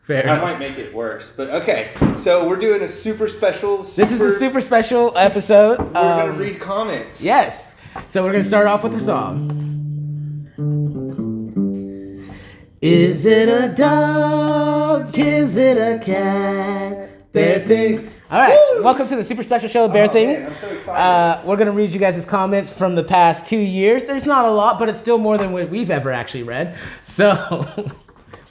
Fair I enough. might make it worse, but okay. So we're doing a super special. This is a super special episode. We're gonna read comments. Yes. So we're gonna start off with the song. Is it a dog? Is it a cat? Bear Thing. All right. Woo! Welcome to the super special show, Bear Thing. Man, I'm so excited. We're gonna read you guys' comments from the past 2 years. There's not a lot, but it's still more than what we've ever actually read. So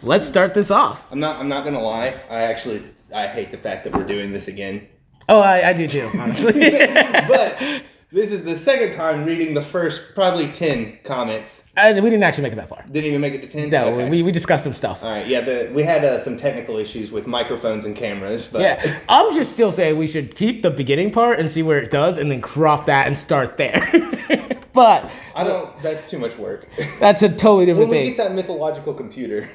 let's start this off. I'm not gonna lie. I hate the fact that we're doing this again. Oh, I do too, honestly. But this is the second time reading the first probably 10 comments. We didn't actually make it that far. Didn't even make it to 10? No, Okay. we discussed some stuff. All right, yeah, we had some technical issues with microphones and cameras. But Yeah, I'm just still saying we should keep the beginning part and see where it does and then crop that and start there. But that's too much work. That's a totally different When we thing. get that mythological computer.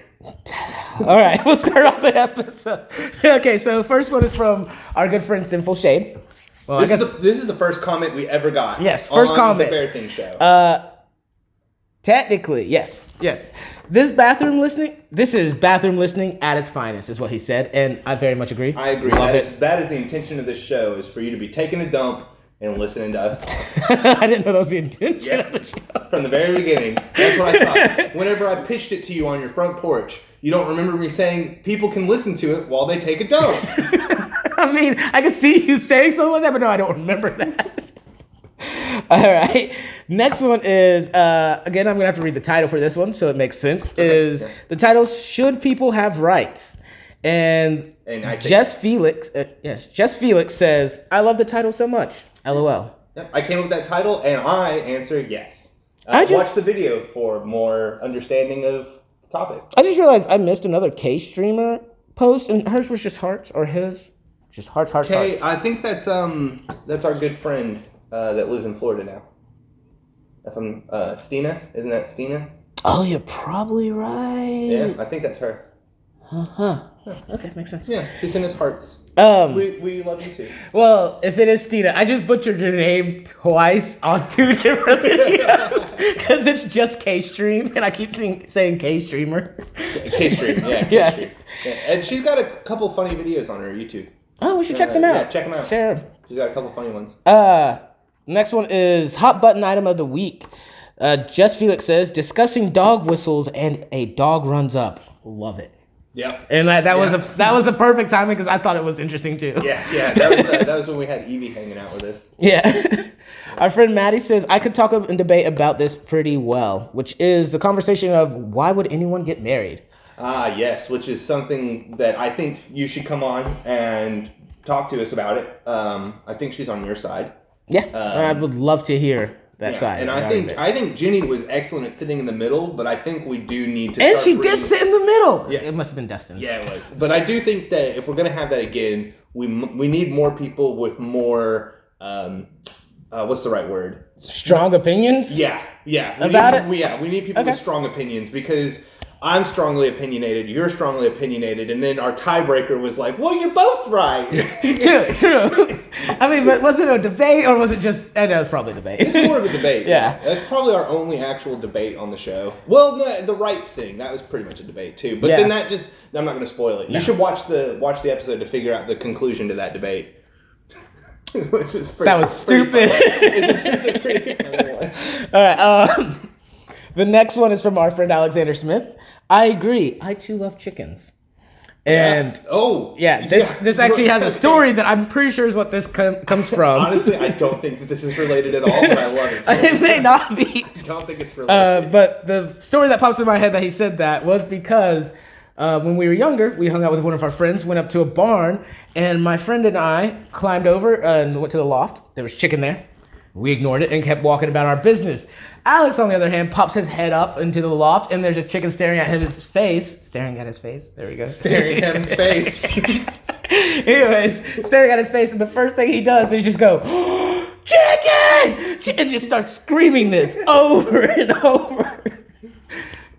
All right, we'll start off the episode. Okay, so first one is from our good friend Sinful Shade. Well, This is the first comment we ever got. Yes, first on comment. The Bear Thing show. Technically, yes. This is bathroom listening at its finest, is what he said, and I very much agree. I agree. Love it. That is the intention of this show, is for you to be taking a dump and listening to us talk. I didn't know that was the intention of the show. From the very beginning. That's what I thought. Whenever I pitched it to you on your front porch, you don't remember me saying people can listen to it while they take a dump. I mean, I could see you saying something like that, but no, I don't remember that. All right. Next one is, again, I'm going to have to read the title for this one, so it makes sense. The title, Should People Have Rights? And I think Jess Felix says, I love the title so much. LOL. Yep, I came up with that title, and I answered yes. Watch the video for more understanding of the topic. I just realized I missed another K streamer post, and hers was just hearts, or his just hearts. Okay, I think that's our good friend that lives in Florida now. If I'm Stina, isn't that Stina? Oh, you're probably right. Yeah, I think that's her. Huh. Okay, makes sense. Yeah, she sent us hearts. We love you too. Well, if it is Stina, I just butchered your name twice on 2 different videos because it's just K-Stream, and I keep saying K-Streamer. K-Stream, yeah, K-Stream. Yeah. And she's got a couple funny videos on her YouTube. Oh, we should check them out. Yeah, check them out. Share them. She's got a couple funny ones. Next one is Hot Button Item of the Week. Jess Felix says, discussing dog whistles and a dog runs up. Love it. Yep. And that was a perfect timing because I thought it was interesting too. Yeah. That was when we had Evie hanging out with us. Yeah. Our friend Maddie says, I could talk and debate about this pretty well, which is the conversation of why would anyone get married? Yes, which is something that I think you should come on and talk to us about it. I think she's on your side. Yeah, I would love to hear that side. And I think Jenny was excellent at sitting in the middle, but I think we do need to. And she did sit in the middle. Yeah, it must have been destined. Yeah, it was. But I do think that if we're gonna have that again, we need more people with more. What's the right word? Strong opinions. Yeah. We need people with strong opinions because I'm strongly opinionated, you're strongly opinionated, and then our tiebreaker was like, well, you're both right. True. I mean, but was it a debate or was it just, I know it was probably a debate. It's more of a debate. Yeah. That's probably our only actual debate on the show. Well, no, the rights thing, that was pretty much a debate too. But then I'm not going to spoil it. You should watch the episode to figure out the conclusion to that debate. That was stupid. It's a pretty funny one. All right. The next one is from our friend Alexander Smith. I agree. I too love chickens. And this actually has a story that I'm pretty sure is what this comes from. Honestly, I don't think that this is related at all, but I love it. It may not be. I don't think it's related. But the story that pops in my head that he said that was because when we were younger, we hung out with one of our friends, went up to a barn, and my friend and I climbed over and went to the loft. There was chicken there. We ignored it and kept walking about our business. Alex, on the other hand, pops his head up into the loft, and there's a chicken staring at his face. Staring at his face. There we go. Staring at his face. Anyways, staring at his face, and the first thing he does is just go, chicken! And just starts screaming this over and over.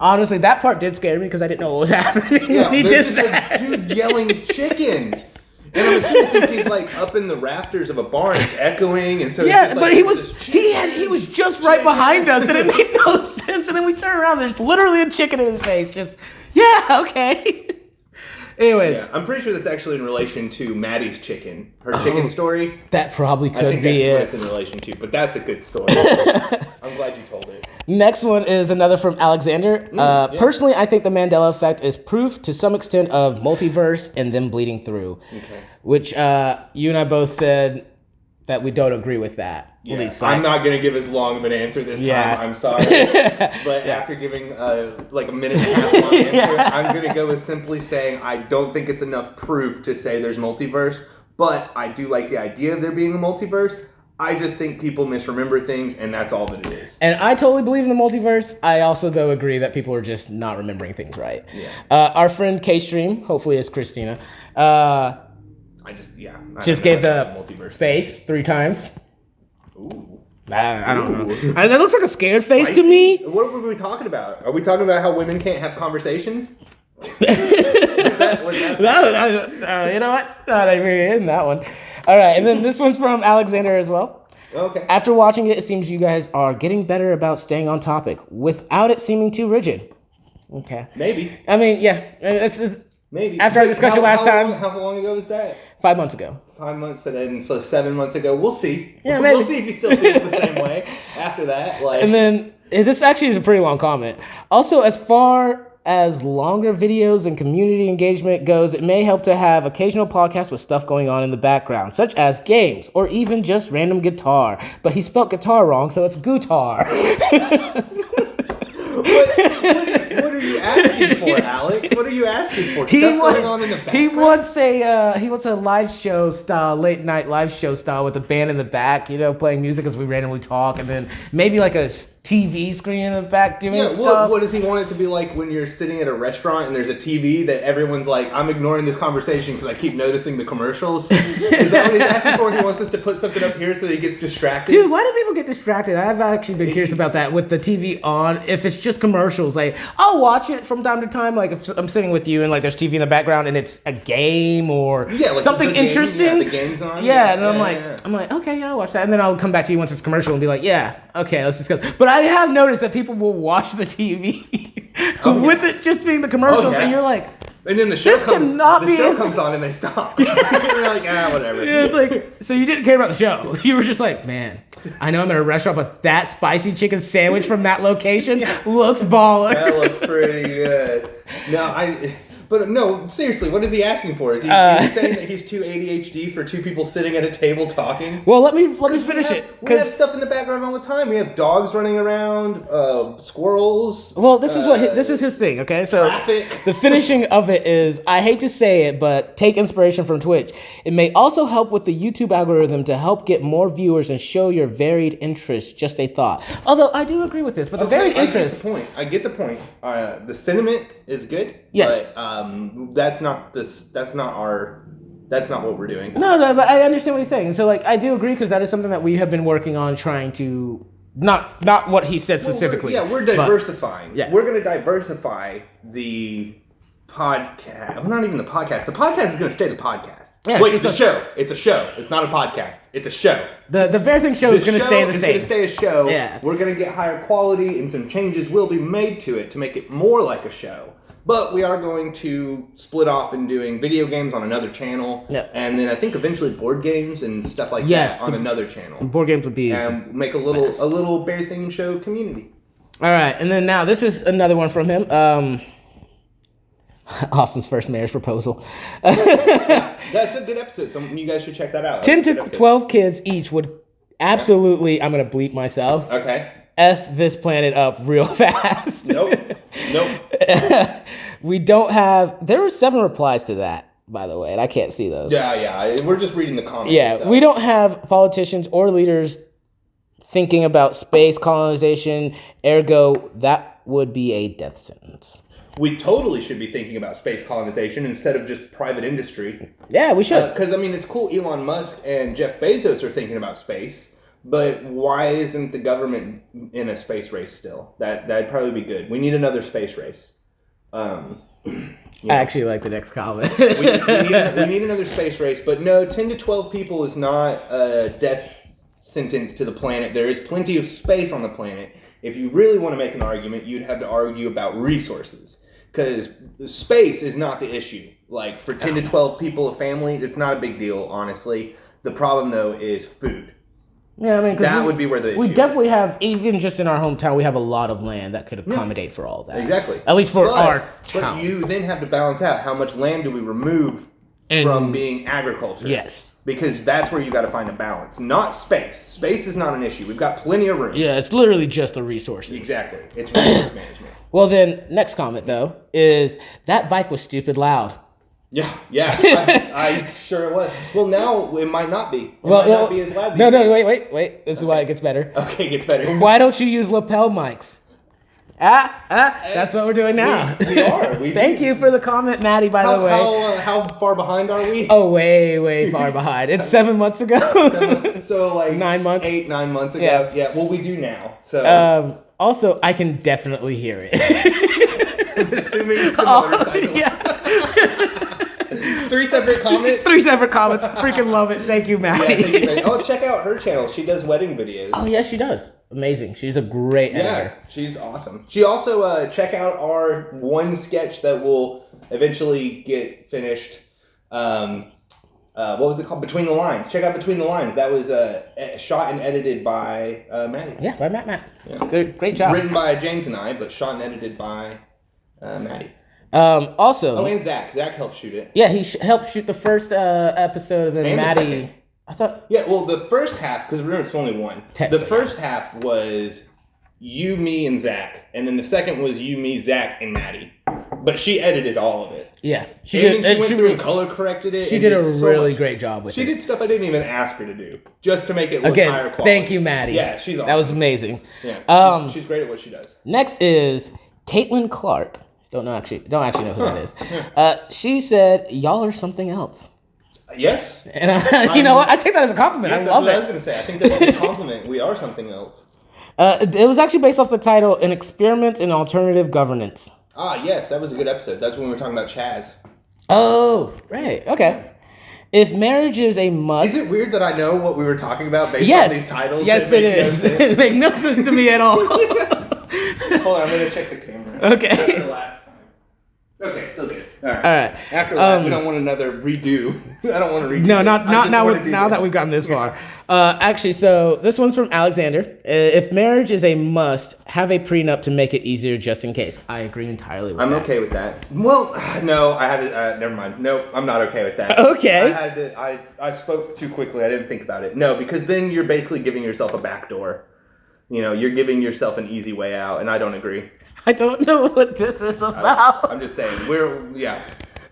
Honestly, that part did scare me because I didn't know what was happening when he did that. A dude yelling chicken. And I'm assuming since he's like up in the rafters of a barn, it's echoing, and so but he was just right behind us, and it made no sense. And then we turn around, there's literally a chicken in his face. Just okay. Anyways. Yeah, I'm pretty sure that's actually in relation to Maddie's chicken. Her chicken story. That probably could I think be that's what it's in relation to, but that's a good story. I'm glad you told it. Next one is another from Alexander. Personally, I think the Mandela effect is proof to some extent of multiverse and them bleeding through. Okay. Which you and I both said that we don't agree with that. Yeah. I'm not going to give as long of an answer this time. I'm sorry. But after giving like a minute and a half long answer, I'm going to go with simply saying I don't think it's enough proof to say there's multiverse, but I do like the idea of there being a multiverse. I just think people misremember things, and that's all that it is. And I totally believe in the multiverse. I also, though, agree that people are just not remembering things right. Yeah. Our friend K-Stream, hopefully it's Christina, I just gave the multiverse face 3 times. Ooh. I don't know. That looks like a scared face to me. What were we talking about? Are we talking about how women can't have conversations? You know what? Not even in that one. All right, and then this one's from Alexander as well. Okay. After watching it seems you guys are getting better about staying on topic without it seeming too rigid. Okay. Maybe. I mean, yeah. It's maybe. After our discussion last time. How long ago was that? 5 months ago. 5 months, and then so 7 months ago. We'll see. Yeah, maybe. We'll see if he still feels the same way after that. And then this actually is a pretty long comment. Also, as far as longer videos and community engagement goes, it may help to have occasional podcasts with stuff going on in the background, such as games or even just random guitar. But he spelled guitar wrong, so it's guitar. What are you asking for, Alex? What are you asking for? Going on in the background? He wants a live show style, late night live show style with a band in the back, playing music as we randomly talk, and then maybe like a TV screen in the back doing stuff. What does he want it to be like when you're sitting at a restaurant and there's a TV that everyone's like, I'm ignoring this conversation because I keep noticing the commercials? Is that what he's asking for? He wants us to put something up here so that he gets distracted? Dude, why do people get distracted? I've actually been curious about that with the TV on. If it's just commercials, like, I'll watch it from time to time. Like, if I'm sitting with you and like there's TV in the background and it's a game or like something interesting. The game's on. And I'm like, okay, yeah, I'll watch that. And then I'll come back to you once it's commercial and be like, yeah, okay, let's discuss. But I have noticed that people will watch the TV with it just being the commercials, and you're like, and then the show comes on and they stop. You're like, whatever. Yeah, it's like, so you didn't care about the show. You were just like, man, I know I'm at a restaurant, but that spicy chicken sandwich from that location looks baller. That looks pretty good. But no, seriously, what is he asking for? Is he saying that he's too ADHD for 2 people sitting at a table talking? Well, let me finish it. We have stuff in the background all the time. We have dogs running around, squirrels. Well, this is his thing. Okay, so traffic. The finishing of it is, I hate to say it, but take inspiration from Twitch. It may also help with the YouTube algorithm to help get more viewers and show your varied interests. Just a thought. Although I do agree with this, but the varied interests. I get the point. The sentiment is good. Yes. But, that's not what we're doing. No, but I understand what he's saying. So, like, I do agree because that is something that we have been working on trying to, not what he said specifically. We're diversifying. But, We're going to diversify the podcast. Well, not even the podcast. The podcast is going to stay the podcast. Yeah, wait, it's a show. It's a show. It's not a podcast. It's a show. The Bear Thing show is going to stay the same. It's going to stay a show. Yeah. We're going to get higher quality, and some changes will be made to it to make it more like a show. But we are going to split off and doing video games on another channel. Yep. And then I think eventually board games and stuff like that on another channel. Board games would be and make a little Bear Thing show community. All right, and then now this is another one from him. Austin's first marriage proposal. That's a good episode. You guys should check that out. 10 to 12 kids each would absolutely, I'm going to bleep myself. Okay. F this planet up real fast. Nope. We don't have, there were 7 replies to that, by the way, and I can't see those. Yeah. We're just reading the comments. Yeah, we don't have politicians or leaders thinking about space colonization, ergo, that would be a death sentence. We totally should be thinking about space colonization instead of just private industry. Yeah, we should. Because, it's cool Elon Musk and Jeff Bezos are thinking about space, but why isn't the government in a space race still? That'd probably be good. We need another space race. I actually like the next comment. we need another space race, but no, 10 to 12 people is not a death sentence to the planet. There is plenty of space on the planet. If you really want to make an argument, you'd have to argue about resources. because space is not the issue. Like for 10 to 12 people, a family, it's not a big deal, honestly. The problem though is food. Yeah, I mean, that would be where the issue we definitely is. have, even just in our hometown, we have a lot of land that could accommodate for all that. Exactly. At least for our town. But you then have to balance out how much land do we remove from being agriculture. Yes. Because that's where you got to find a balance. Not space. Space is not an issue. We've got plenty of room. Yeah, it's literally just the resources. Exactly. It's resource management. Well, then, next comment, though, is that bike was stupid loud. Yeah, I sure it was. Well, now it might not be. It might not be as loud. No, wait. This is why it gets better. Okay, it gets better. Why don't you use lapel mics? That's what we're doing now. We are. Thank you for the comment, Maddie, by the way. How far behind are we? Oh, way far behind. It's 7 months ago. So like 9 months. 9 months ago. Yeah. Well, we do now. So also, I can definitely hear it. I'm assuming the motorcycle. Yeah. 3 separate comments. 3 separate comments. Freaking love it. Thank you, Maddie. Yeah, thank you. Oh, check out her channel. She does wedding videos. Oh, yes, she does. Amazing. She's a great editor. Yeah, she's awesome. She also check out our one sketch that will eventually get finished. What was it called? Between the Lines. Check out Between the Lines. That was shot and edited by Maddie. Yeah, by Matt. Yeah. Great job. Written by James and I, but shot and edited by Maddie. Also. Oh, and Zach. Zach helped shoot it. Yeah, he helped shoot the first episode, and Maddie. I thought. Yeah, well, the first half, because remember it's only one. The first half was you, me, and Zach, and then the second was you, me, Zach, and Maddie. But she edited all of it. Yeah, she did. She went through and color corrected it. She did a really great job with it. She did stuff I didn't even ask her to do, just to make it look higher quality. Thank you, Maddie. Yeah, she's awesome. That was amazing. Yeah, she's great at what she does. Next is Caitlin Clark. Don't actually know who that is. She said, "Y'all are something else." Yes. And you know what? I take that as a compliment. Yes, I love it. I was going to say. I think that's a compliment. We are something else. It was actually based off the title, An Experiment in Alternative Governance. Ah, yes. That was a good episode. That's when we were talking about Chaz. Oh, right. Okay. If marriage is a must... Is it weird that I know what we were talking about based on these titles? Yes, it is. It makes no sense to me at all. Hold on. I'm going to check the camera. Okay. Okay, still good. All right. All right. After that, we don't want another redo. I don't want to redo. No, not now that we've gotten this far. Actually, so this one's from Alexander. If marriage is a must, have a prenup to make it easier just in case. I agree entirely with that. I'm okay with that. Well, no, I had to. Never mind. Nope, I'm not okay with that. Okay. I had to. I spoke too quickly. I didn't think about it. No, because then you're basically giving yourself a backdoor. You know, you're giving yourself an easy way out, and I don't agree. I don't know what this is about. I'm just saying,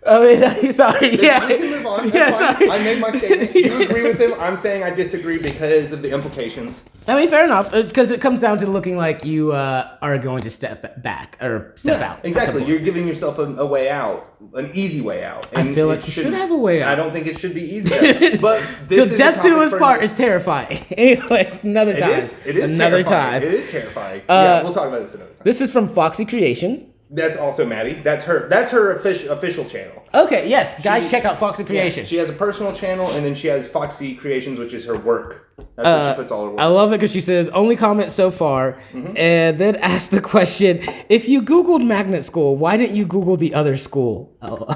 I mean, sorry. We can move on. That's fine. Sorry. I made my statement. You agree with him. I'm saying I disagree because of the implications. I mean, fair enough. Because it comes down to looking like you are going to step back or step out. Exactly. You're giving yourself a way out, an easy way out. And I feel like you should have a way out. I don't think it should be easy. But this is death do us part is terrifying. Anyways, another time. It is another terrifying. time. It is terrifying. Yeah, we'll talk about this another time. This is from Foxy Creation. That's also Maddie. That's her official channel. Okay, yes. Guys, check out Foxy Creation. Yeah, she has a personal channel, and then she has Foxy Creations, which is her work. That's where she puts all her work. I love it because she says, only comment so far, and then ask the question, if you Googled magnet school, why didn't you Google the other school? Oh,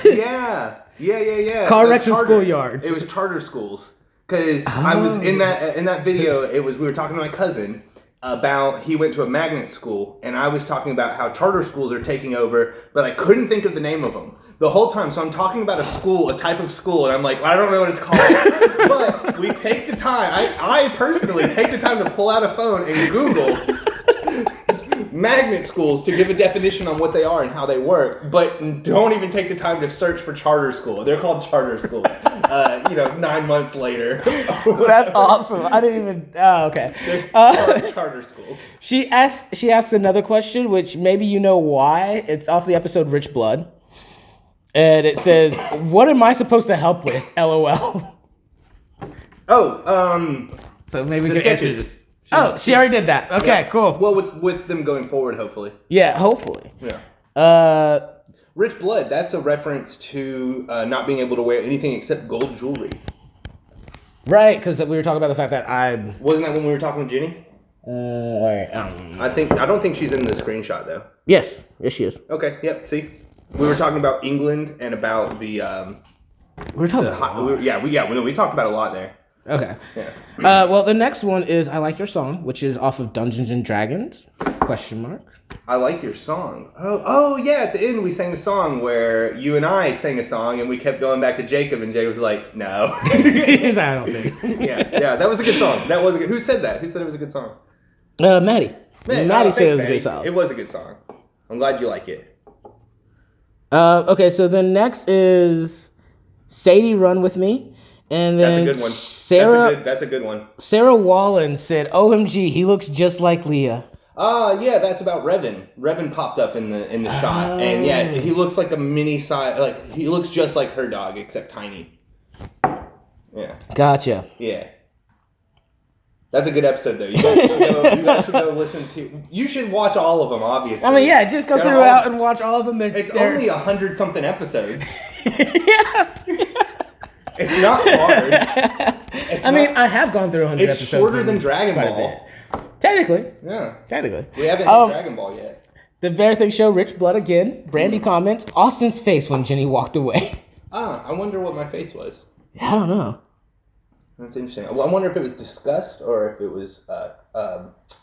yeah. Car wrecks and schoolyards. It was charter schools. Because I was in that video, we were talking to my cousin about he went to a magnet school, and I was talking about how charter schools are taking over, but I couldn't think of the name of them the whole time. So I'm talking about a type of school, and I'm like, I don't know what it's called. But we take the time, I personally take the time to pull out a phone and Google magnet schools to give a definition on what they are and how they work, but don't even take the time to search for charter school. They're called charter schools. 9 months later. That's awesome. I didn't even. Oh, okay. They're charter schools. She asked another question, which maybe you know why. It's off the episode Rich Blood, and it says, "What am I supposed to help with?" LOL. So maybe we can answer this. She already did that. Okay, yeah. Cool. Well, with them going forward, hopefully. Yeah, hopefully. Yeah. Rich Blood, that's a reference to not being able to wear anything except gold jewelry. Right, because we were talking about the fact that Wasn't that when we were talking with Jenny? I don't think she's in the screenshot though. Yes, she is. Okay, yep. See, we were talking about England and about the. We were talking about we talked about a lot there. Okay. Yeah. Well, the next one is "I Like Your Song," which is off of Dungeons and Dragons? I like your song. Oh yeah. At the end, we sang a song where you and I sang a song, and we kept going back to Jacob, and Jacob was like, "No." He's like, "I don't sing." Yeah. That was a good song. That was a good. Who said that? Who said it was a good song? Maddie. Maddie said it was a good song. It was a good song. I'm glad you like it. Okay, so then next is Sadie Run With Me. And then that's a good one. Sarah, that's a good one. Sarah Wallen said, "OMG, he looks just like Leah." Yeah, that's about Revan. Revan popped up in the shot, and yeah, he looks like a mini size. Like he looks just like her dog, except tiny. Yeah. Gotcha. Yeah. That's a good episode, though. You guys should go listen to. You should watch all of them, obviously. I mean, yeah, just go throughout and watch all of them. It's only 100-something episodes. Yeah. It's not hard. I have gone through 100 episodes. It's shorter than Dragon Ball. Technically. Yeah. Technically. We haven't hit Dragon Ball yet. The Bear Thing Show, Rich Blood again. Brandy comments, Austin's face when Jenny walked away. I wonder what my face was. I don't know. That's interesting. I wonder if it was disgust or if it was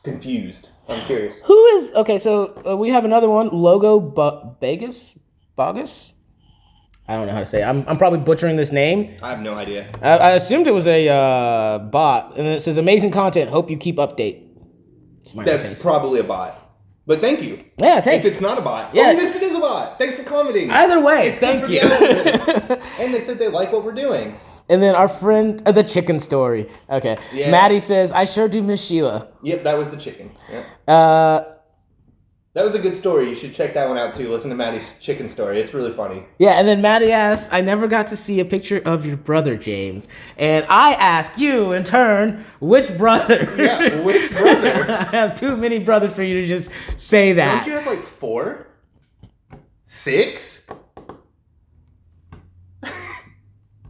confused. I'm curious. Who is... Okay, so we have another one. Logo Bogus? I don't know how to say it. I'm probably butchering this name. I have no idea. I assumed it was a bot. And it says, amazing content. Hope you keep update. That's probably a bot. But thank you. Yeah, thanks. If it's not a bot. Yeah. Even if it is a bot. Thanks for commenting. Either way, thank you. And they said they like what we're doing. And then our friend, the chicken story. Okay. Yeah. Maddie says, I sure do miss Sheila. Yep, that was the chicken. Yep. That was a good story. You should check that one out too. Listen to Maddie's chicken story. It's really funny. Yeah, and then Maddie asks, I never got to see a picture of your brother, James. And I ask you, in turn, which brother? Yeah, which brother? I have too many brothers for you to just say that. Don't you have like 4? 6?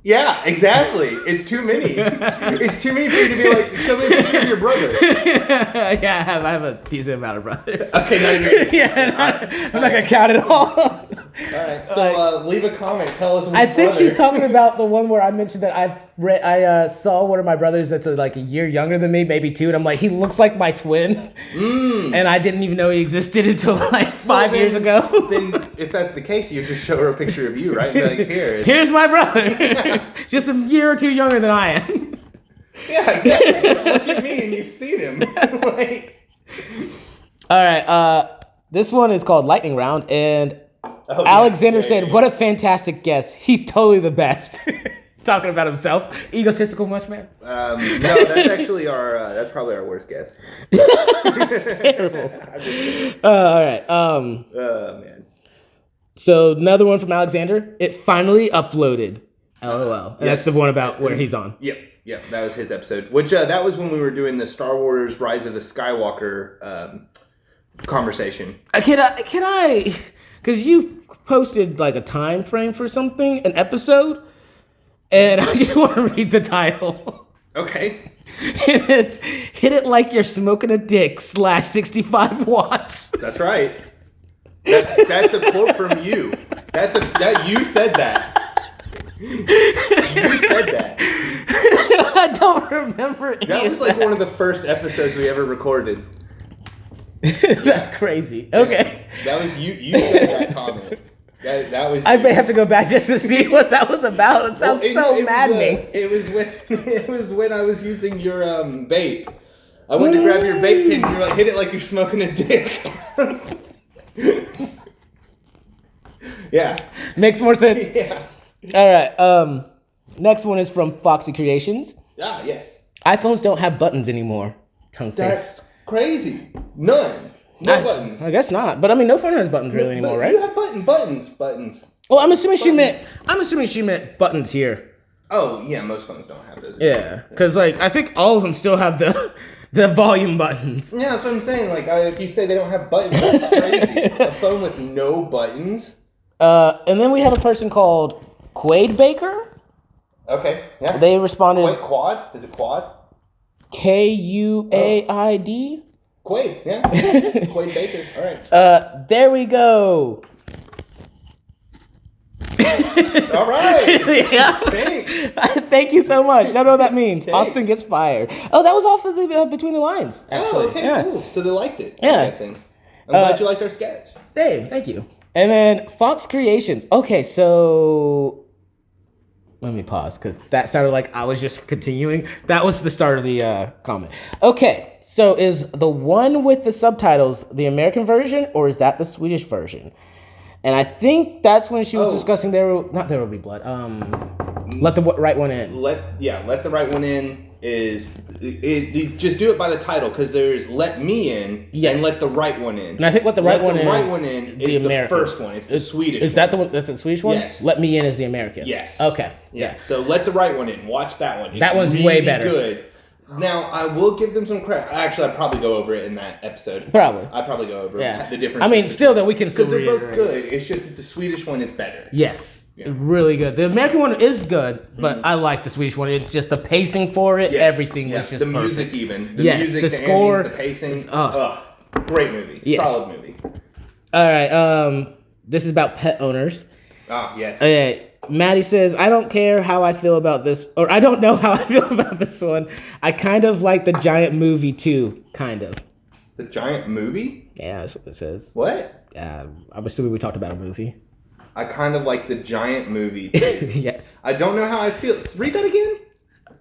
Yeah, exactly. It's too many. It's too many for you to be like, show me a picture of your brother. Yeah, I have a decent amount of brothers. Okay, now you're... Yeah, I'm not going to count it all. All right, so leave a comment. Tell us which I think brother. she's talking about the one where I mentioned that I saw one of my brothers that's like a year younger than me, maybe 2, and I'm like, he looks like my twin. And I didn't even know he existed until like 5 years ago. Then if that's the case, you just show her a picture of you, right? And be like, here's my brother. Just a year or 2 younger than I am. Yeah, exactly. Just look at me and you've seen him. All right, this one is called Lightning Round, and Alexander said, what a fantastic guest. He's totally the best. Talking about himself. Egotistical much, man? No, that's actually that's probably our worst guest. That's terrible. All right. Oh, man. So another one from Alexander. It finally uploaded. LOL. And that's the one about where he's on. Yep, that was his episode. Which, that was when we were doing the Star Wars Rise of the Skywalker conversation. Can I, because you posted like a time frame for something, an episode, and I just want to read the title. Okay. Hit it like you're smoking a dick / 65 watts. That's right. That's a quote from you. You said that. You said that. I don't remember any That was like one of the first episodes we ever recorded. That's crazy. Okay. That was you. You said that comment. That was. I may have to go back just to see what that was about. It sounds so maddening. It was when I was using your vape. I went to grab your vape pen. And you were like, hit it like you're smoking a dick. Yeah. Makes more sense. Yeah. All right. Next one is from Foxy Creations. Ah, yes. iPhones don't have buttons anymore. Tongue face. That's crazy. None. No buttons. I guess not. But I mean, no phone has buttons really anymore, right? You have buttons. Well, I'm assuming she meant buttons here. Oh yeah, most phones don't have those. Yeah, because like I think all of them still have the volume buttons. Yeah, that's what I'm saying. Like if you say they don't have buttons, that's crazy. A phone with no buttons. And then we have a person called Quaid Baker. Okay. Yeah. They responded. Quad? Is it Quad? Kuaid? Quaid, yeah. Quaid Baker. All right. There we go. All right. Yeah. Thanks. Thank you so much. I don't know what that means. Thanks. Austin gets fired. Oh, that was off of the Between the Lines, actually. Oh, okay, cool. So they liked it. Yeah. I'm guessing. I'm glad you liked our sketch. Same. Thank you. And then Fox Creations. Okay, so let me pause because that sounded like I was just continuing. That was the start of the comment. Okay, so is the one with the subtitles the American version or is that the Swedish version? And I think that's when she was discussing There Will Be Blood. Let the Right One In. Let the Right One In is just do it by the title because there's Let Me In and Let the Right One In. And I think Let the Right One In is the first one. It's the Swedish. Is that the one? That's the Swedish one? Yes. Let Me In is the American. Yes. Okay. Yeah. So Let the Right One In. Watch that one. That one's really way better. Good. Now, I will give them some credit. Actually, I'd probably go over it in that episode. Probably. I'd probably go over the difference. I mean, still, that we can still because they're both good. It's just that the Swedish one is better. Yes. Yeah. Really good. The American one is good, but I like the Swedish one. It's just the pacing for it. Yes. Everything was just the perfect. music even. The music, the score. The pacing. Great movie. Yes. Solid movie. All right. This is about pet owners. Ah, yes. Okay. Maddie says, I don't care how I feel about this, or I don't know how I feel about this one. I kind of like the Giant movie too, kind of. The Giant movie? Yeah, that's what it says. What? I'm assuming we talked about a movie. I kind of like the Giant movie too. Yes. I don't know how I feel. Read that again.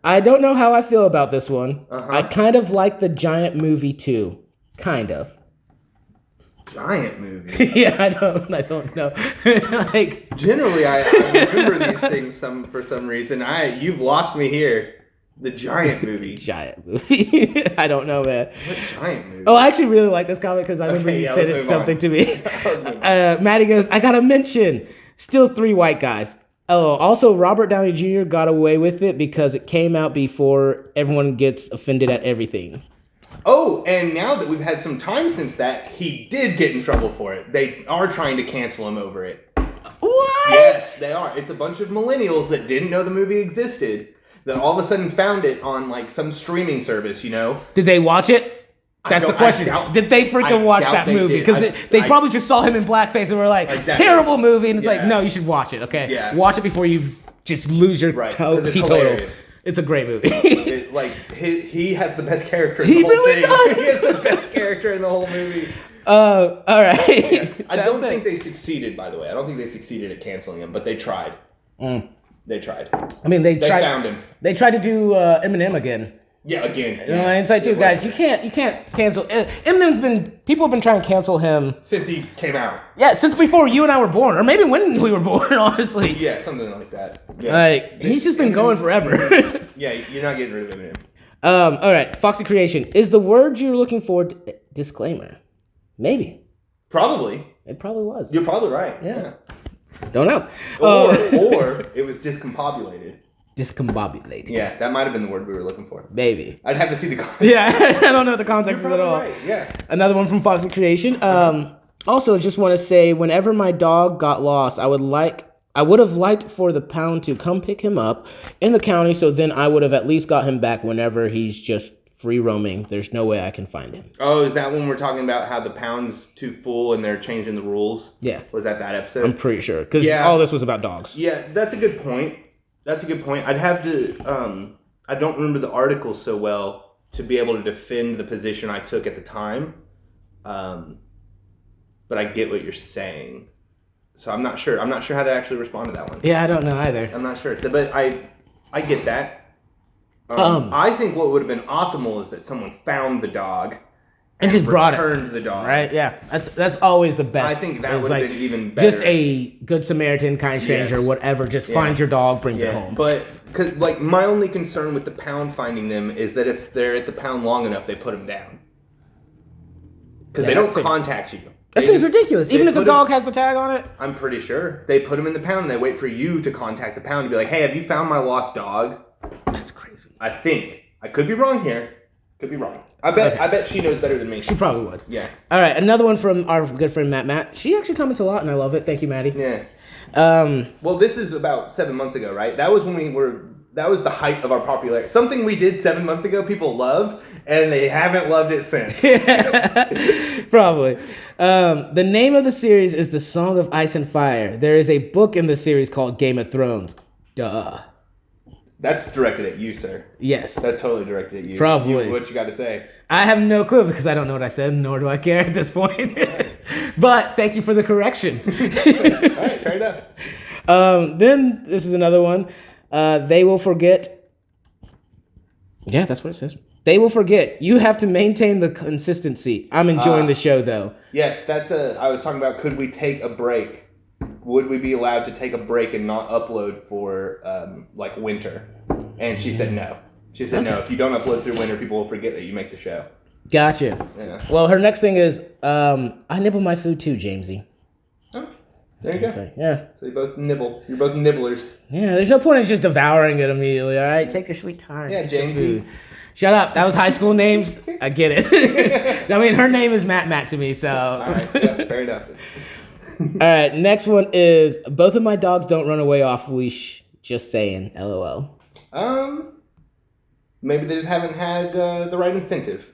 I don't know how I feel about this one. I kind of like the Giant movie too, kind of. Giant movie. Yeah, I don't know. Like generally, I remember these things for some reason. You've lost me here. The Giant movie. Giant movie. I don't know, man. What Giant movie? Oh, I actually really like this comic because I remember you said something to me. Maddie goes, I gotta mention, still 3 white guys. Oh, also Robert Downey Jr. got away with it because it came out before everyone gets offended at everything. Oh, and now that we've had some time since that, he did get in trouble for it. They are trying to cancel him over it. What? Yes, they are. It's a bunch of millennials that didn't know the movie existed that all of a sudden found it on like some streaming service, you know? Did they watch it? That's the question. Did they freaking watch that movie? Because they probably just saw him in blackface and were like, terrible movie. And it's like, no, you should watch it, okay? Yeah. Watch it before you just lose your teetotal. It's a great movie. He has the best character in the whole thing. He really does. He has the best character in the whole movie. All right. Yeah. I don't think they succeeded, by the way. I don't think they succeeded at canceling him, but they tried. They tried. I mean, they found him. They tried to do Eminem again. Yeah, again. Yeah. It's like, dude, guys, you can't cancel. Eminem's people have been trying to cancel him since he came out. Yeah, since before you and I were born, or maybe when we were born, honestly. Yeah, something like that. Yeah. Like he's just been going forever. Yeah, you're not getting rid of Eminem. All right, Foxy Creation is the word you're looking for. Disclaimer, maybe. Probably. It probably was. You're probably right. Yeah. Don't know. Or it was discombobulated. Discombobulated. Yeah, that might have been the word we were looking for. Maybe. I'd have to see the context. Yeah, I don't know the context at all. Right. Yeah. Another one from Foxy Creation. Also, just want to say, whenever my dog got lost, I would have liked for the pound to come pick him up in the county, so then I would have at least got him back whenever he's just free roaming. There's no way I can find him. Oh, is that when we're talking about how the pound's too full and they're changing the rules? Yeah. Was that episode? I'm pretty sure, because all this was about dogs. Yeah, that's a good point. I'd have to, I don't remember the article so well to be able to defend the position I took at the time. But I get what you're saying. So I'm not sure. I'm not sure how to actually respond to that one. Yeah, I don't know either. I'm not sure. But I get that. I think what would have been optimal is that someone found the dog and just returned the dog. Right? Yeah. That's always the best. I think that would have been even better. Just a good Samaritan, kind stranger, whatever. Just finds your dog, brings it home. But because my only concern with the pound finding them is that if they're at the pound long enough, they put them down. Because they don't contact you. That seems ridiculous. Even if the dog has the tag on it? I'm pretty sure. They put them in the pound and they wait for you to contact the pound to be like, hey, have you found my lost dog? That's crazy. I think. I could be wrong here. Could be wrong. I bet she knows better than me. She probably would. Yeah. All right, another one from our good friend Matt. She actually comments a lot, and I love it. Thank you, Maddie. Yeah. Well, this is about 7 months ago, right? That was when that was the height of our popularity. Something we did 7 months ago, people loved, and they haven't loved it since. Probably. The name of the series is The Song of Ice and Fire. There is a book in the series called Game of Thrones. Duh. That's directed at you, sir. Yes. That's totally directed at you. Probably. What you got to say? I have no clue because I don't know what I said, nor do I care at this point. But thank you for the correction. All right, fair enough. Then this is another one. They will forget. Yeah, that's what it says. They will forget. You have to maintain the consistency. I'm enjoying the show, though. Yes, I was talking about, could we take a break? Would we be allowed to take a break and not upload for like winter? And she said no. She said no. If you don't upload through winter, people will forget that you make the show. Gotcha. Yeah. Well, her next thing is I nibble my food too, Jamesy. Oh, there you go. So, yeah. So you both nibble. You're both nibblers. Yeah. There's no point in just devouring it immediately. All right. Take your sweet time. Yeah, Jamesy. Shut up. That was high school names. I get it. I mean, her name is Matt to me, so. All right. Yeah, fair enough. All right, next one is both of my dogs don't run away off leash. Just saying, LOL. Maybe they just haven't had the right incentive.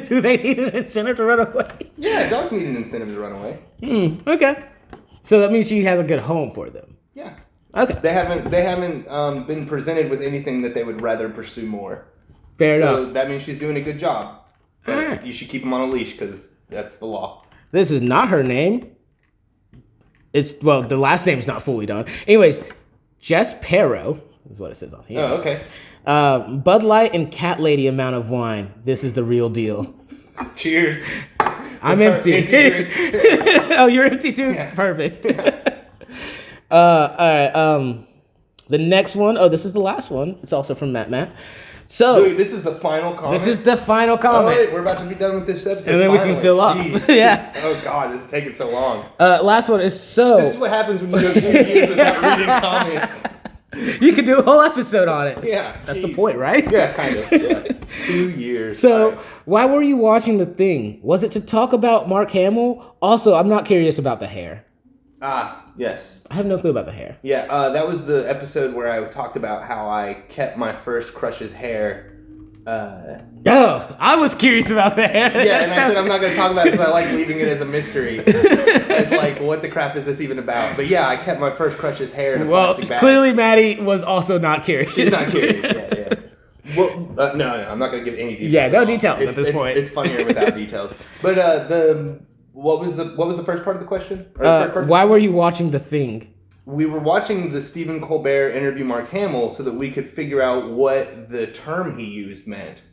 Do they need an incentive to run away? Yeah, dogs need an incentive to run away. Okay. So that means she has a good home for them. Yeah. Okay. They haven't been presented with anything that they would rather pursue more. Fair enough. So that means she's doing a good job. But All right. You should keep them on a leash because that's the law. This is not her name. The last name's not fully done. Anyways, Jess Perro is what it says on here. Oh, okay. Bud Light and Cat Lady amount of wine. This is the real deal. Cheers. I'm empty. Oh, you're empty too? Yeah. Perfect. All right. The next one. Oh, this is the last one. It's also from Matt. So Louis, this is the final comment. This is the final comment. Oh, wait, we're about to be done with this episode. And then finally. we can fill up. Jeez. Yeah. Oh God, this is taking so long. Last one is so. This is what happens when you go 2 years without reading comments. You could do a whole episode on it. Yeah. That's the point, right? Yeah, kind of. Yeah. 2 years. So, right. Why were you watching The Thing? Was it to talk about Mark Hamill? Also, I'm not curious about the hair. Yes. I have no clue about the hair. Yeah, that was the episode where I talked about how I kept my first crush's hair. I was curious about the hair. Yeah, and I said I'm not going to talk about it because I like leaving it as a mystery. It's like, what the crap is this even about? But yeah, I kept my first crush's hair in a plastic bag. Clearly Maddie was also not curious. She's not curious, yeah. Well, no, I'm not going to give any details. Yeah, no details at this point. It's funnier without details. But what was the first part of the question? Why were you watching The Thing? We were watching the Stephen Colbert interview Mark Hamill so that we could figure out what the term he used meant.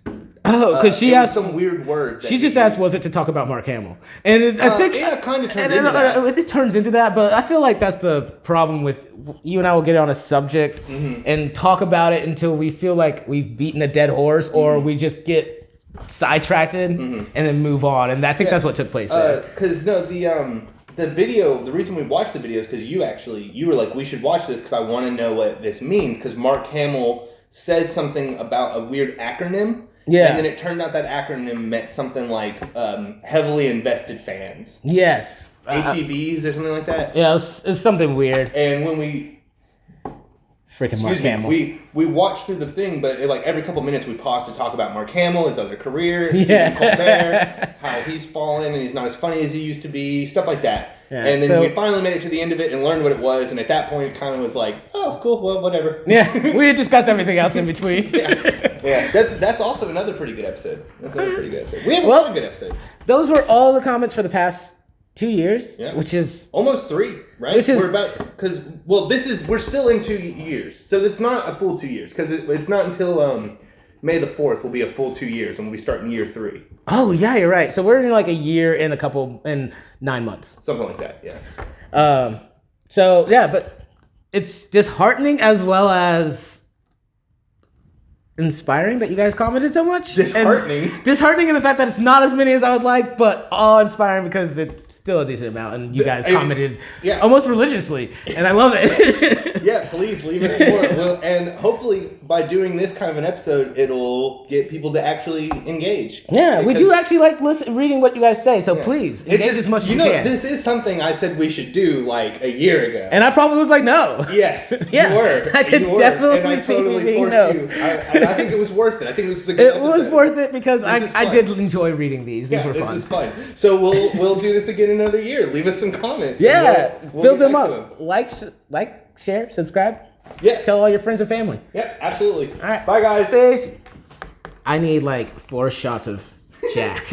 Oh, because she asked some weird word. She just asked, was it to talk about Mark Hamill? And I think it kind of turns into that. It turns into that, but I feel like that's the problem with you and I will get on a subject and talk about it until we feel like we've beaten a dead horse, or we just get sidetracked and then move on. And I think that's what took place there. Because the video, the reason we watched the video is because you were like, we should watch this because I want to know what this means, because Mark Hamill says something about a weird acronym. Yeah. And then it turned out that acronym meant something like heavily invested fans. Yes. HEVs or something like that. Yeah, it's something weird. And when we... Freaking Mark Hamill. We watched through the thing, but every couple minutes we paused to talk about Mark Hamill, his other career, Stephen Colbert, how he's fallen and he's not as funny as he used to be, stuff like that. Yeah, and then we finally made it to the end of it and learned what it was, and at that point it kind of was like, oh, cool, well, whatever. Yeah, we had discussed everything else in between. Yeah. That's also another pretty good episode. That's another pretty good episode. We have a lot of good episodes. Those were all the comments for the past 2 years, which is almost 3, right? We're still in 2 years, so it's not a full 2 years because it's not until May the 4th will be a full 2 years when we start in year 3. Oh yeah, you're right. So we're in like a year and 9 months, something like that. Yeah. So yeah, but it's disheartening as well as inspiring that you guys commented so much. Disheartening in the fact that it's not as many as I would like, but awe-inspiring because it's still a decent amount, and you guys commented almost religiously, and I love it. Yeah, please leave us more. And hopefully by doing this kind of an episode, it'll get people to actually engage. Yeah, we do actually like reading what you guys say, so please engage as much as you can. This is something I said we should do like a year ago. And I probably was like, no. Yes, yeah, you were. I could definitely see me being no. And I think it was worth it. I think this was a good episode. It was worth it because I did enjoy reading these. These were fun. This is fun. So we'll do this again another year. Leave us some comments. Yeah, fill them up. Like, share, subscribe. Yes. Tell all your friends and family. Yep, absolutely. All right. Bye, guys. Peace. I need like 4 shots of Jack.